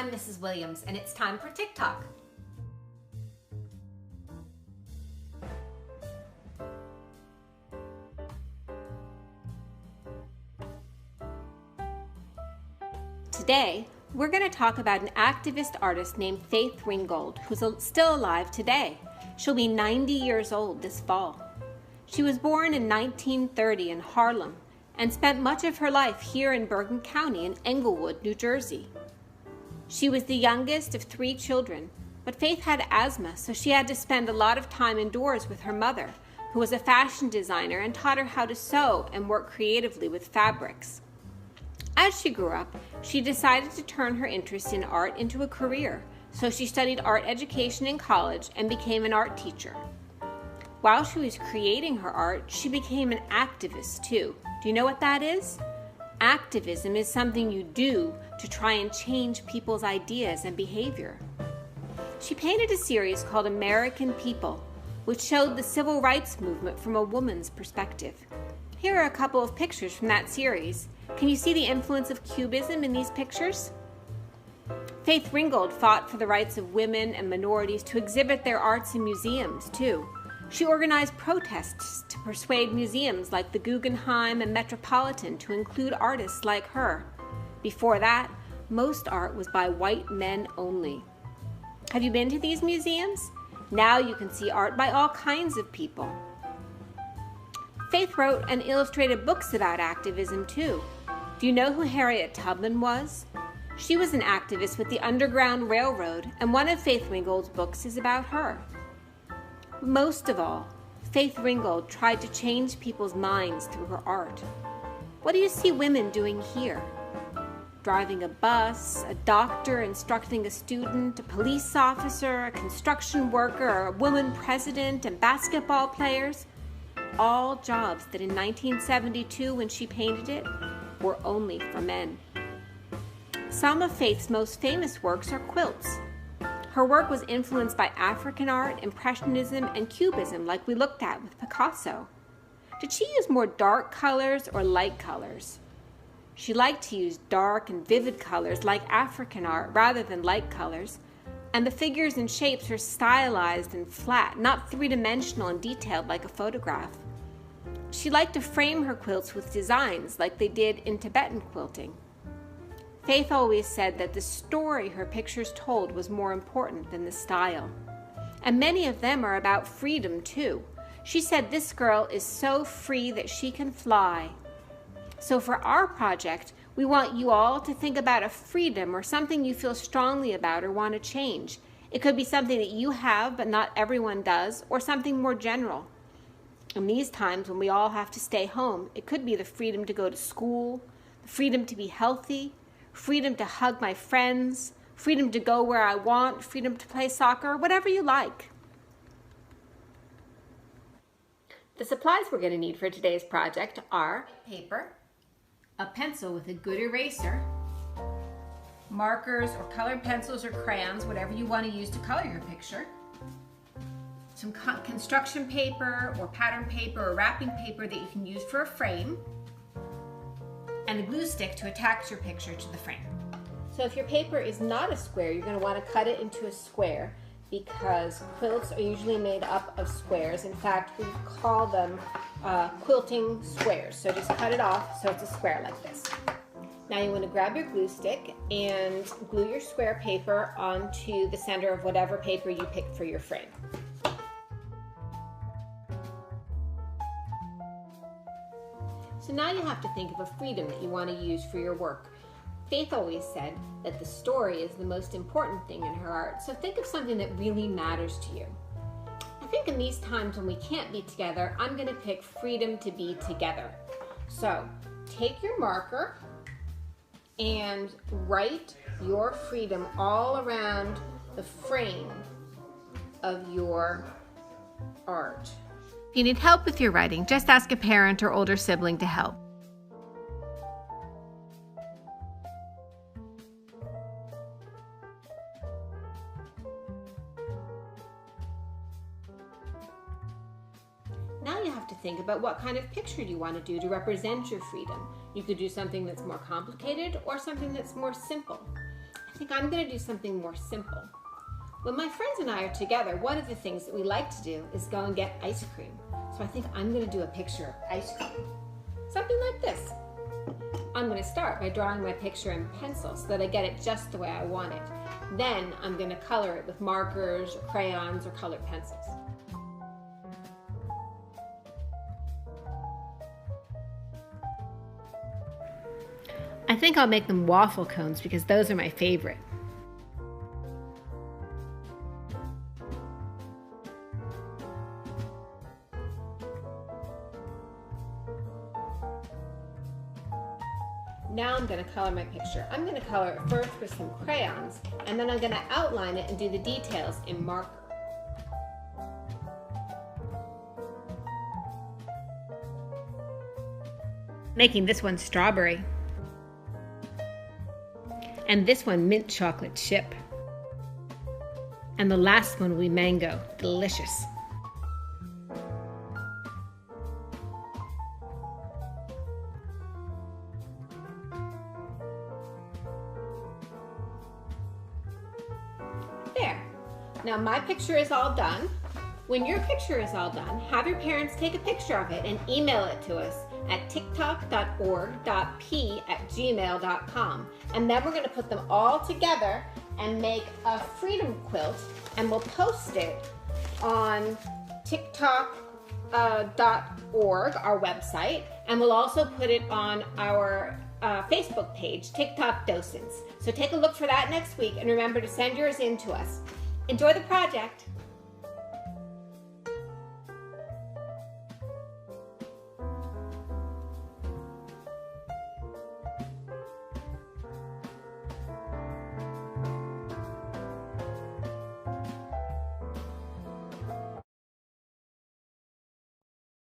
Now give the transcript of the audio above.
I'm Mrs. Williams, and it's time for TikTok. Today, we're going to talk about an activist artist named Faith Ringgold, who's still alive today. She'll be 90 years old this fall. She was born in 1930 in Harlem and spent much of her life here in Bergen County in Englewood, New Jersey. She was the youngest of 3 children, but Faith had asthma, so she had to spend a lot of time indoors with her mother, who was a fashion designer and taught her how to sew and work creatively with fabrics. As she grew up, she decided to turn her interest in art into a career, so she studied art education in college and became an art teacher. While she was creating her art, she became an activist too. Do you know what that is? Activism is something you do to try and change people's ideas and behavior. She painted a series called American People, which showed the civil rights movement from a woman's perspective. Here are a couple of pictures from that series. Can you see the influence of Cubism in these pictures? Faith Ringgold fought for the rights of women and minorities to exhibit their arts in museums, too. She organized protests to persuade museums like the Guggenheim and Metropolitan to include artists like her. Before that, most art was by white men only. Have you been to these museums? Now you can see art by all kinds of people. Faith wrote and illustrated books about activism, too. Do you know who Harriet Tubman was? She was an activist with the Underground Railroad, and one of Faith Ringgold's books is about her. Most of all, Faith Ringgold tried to change people's minds through her art. What do you see women doing here? Driving a bus, a doctor instructing a student, a police officer, a construction worker, a woman president, and basketball players. All jobs that in 1972, when she painted it, were only for men. Some of Faith's most famous works are quilts. Her work was influenced by African art, Impressionism, and Cubism, like we looked at with Picasso. Did she use more dark colors or light colors? She liked to use dark and vivid colors like African art rather than light colors, and the figures and shapes are stylized and flat, not three-dimensional and detailed like a photograph. She liked to frame her quilts with designs like they did in Tibetan quilting. Faith always said that the story her pictures told was more important than the style. And many of them are about freedom too. She said this girl is so free that she can fly. So for our project, we want you all to think about a freedom or something you feel strongly about or want to change. It could be something that you have but not everyone does, or something more general. In these times when we all have to stay home, it could be the freedom to go to school, the freedom to be healthy, freedom to hug my friends, freedom to go where I want, freedom to play soccer, whatever you like. The supplies we're going to need for today's project are paper, a pencil with a good eraser, markers or colored pencils or crayons, whatever you want to use to color your picture, some construction paper or pattern paper or wrapping paper that you can use for a frame, and a glue stick to attach your picture to the frame. So if your paper is not a square, you're going to want to cut it into a square because quilts are usually made up of squares. In fact, we call them quilting squares. So just cut it off so it's a square like this. Now you want to grab your glue stick and glue your square paper onto the center of whatever paper you picked for your frame. So now you have to think of a freedom that you want to use for your work. Faith always said that the story is the most important thing in her art, so think of something that really matters to you. I think in these times when we can't be together, I'm going to pick freedom to be together. So take your marker and write your freedom all around the frame of your art. If you need help with your writing, just ask a parent or older sibling to help. Now you have to think about what kind of picture you want to do to represent your freedom. You could do something that's more complicated or something that's more simple. I think I'm going to do something more simple. When my friends and I are together, one of the things that we like to do is go and get ice cream. So I think I'm going to do a picture of ice cream. Something like this. I'm going to start by drawing my picture in pencil so that I get it just the way I want it. Then I'm going to color it with markers or crayons or colored pencils. I think I'll make them waffle cones because those are my favorite. Now I'm going to color my picture. I'm going to color it first with some crayons, and then I'm going to outline it and do the details in marker. Making this one strawberry. And this one mint chocolate chip. And the last one will be mango. Delicious. There. Now my picture is all done. When your picture is all done, have your parents take a picture of it and email it to us at tiktok.org.p@gmail.com. And then we're going to put them all together and make a freedom quilt, and we'll post it on tiktok.org, our website, and we'll also put it on our Facebook page, TikTok Docents. So take a look for that next week, and remember to send yours in to us. Enjoy the project.